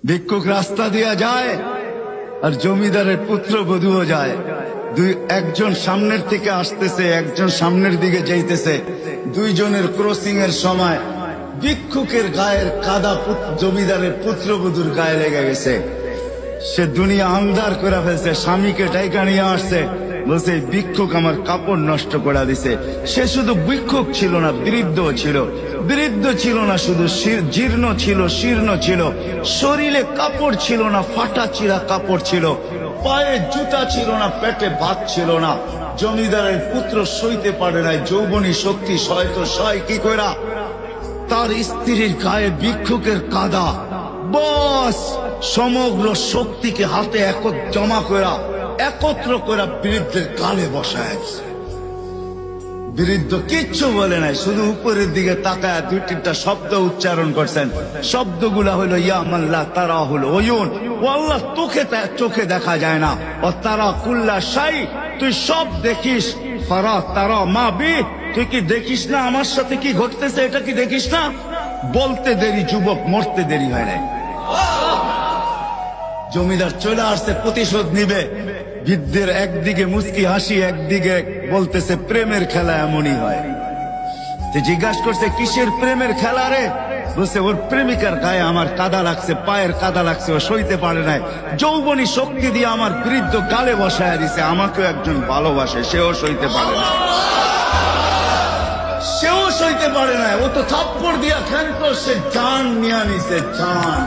ভিক্ষুক রাস্তা দিয়া যায় আর জমিদারের পুত্রবধূও যায়। একজন সামনের থেকে আসতেছে, একজন সামনের দিকে যাইতেছে। দুইজনের ক্রসিং এর সময় ভিক্ষুকের গায়ের কাদা জমিদারের পুত্রবধূর গায়ে লেগে গেছে। সে দুনিয়া আন্ধার করে ফেলছে, স্বামীকে ডাইকা নিয়ে আসছে, বলছে ভিক্ষুক আমার কাপড় নষ্ট করে দিছে। সে শুধু ভিক্ষুক ছিল না, বৃদ্ধ ছিল। বৃদ্ধ ছিল না শুধু, জীর্ণ ছিল, শীর্ণ ছিল। শরীরে কাপড় ছিল না, ফাটা চিরা কাপড় ছিল। পায়ে জুতা ছিল না, পেটে ভাত ছিল না। জমিদারের পুত্র সইতে পারে নাই, যৌবনী শক্তি সয়তো সয় কি কইরা তার স্ত্রীর গায়ে ভিক্ষুকের কাদা। বস সমগ্র শক্তিকে হাতে জমা করা, একত্র করা বৃদ্ধের গালে বসায়। বৃদ্ধ কিচ্ছু বলে নাই, শুধু উপরের দিকে তাকায় দুই তিনটা শব্দ উচ্চারণ করছেন। শব্দগুলা হলো ইয়া মাল্লাহ তারা হলো ওয়ুন, ও আল্লাহ চোখে দেখা যায় না। ও তারা কুল্লা শাই, তুই সব দেখিস। ফারা তারা মা বি, তুই কি দেখিস না আমার সাথে কি ঘটতেছে? এটা কি দেখিস না? বলতে দেরি যুবক, মরতে দেরি হয় নাই। জমিদার চলে আসছে, প্রতিশোধ নিবে। বৃদ্ধের একদিকে মুস্কি হাসি, একদিকে বলতেছে প্রেমের খেলা এমনই হয়। জিজ্ঞাসা করছে কিসের প্রেমের খেলা রে? বলছে ওর প্রেমিকার গায়ে আমার কাদা লাগছে, পায়ের কাদা লাগছে, ও সইতে পারে নাই। যৌবনী শক্তি দিয়ে আমার বৃদ্ধ গালে বসায় দিছে। আমাকেও একজন ভালোবাসে, সেও সইতে পারে না, সেও সইতে পারে না। ও তো থাপ্পড় দিয়া ক্ষান্ত, সে জান নিয়ে নিছে, জান।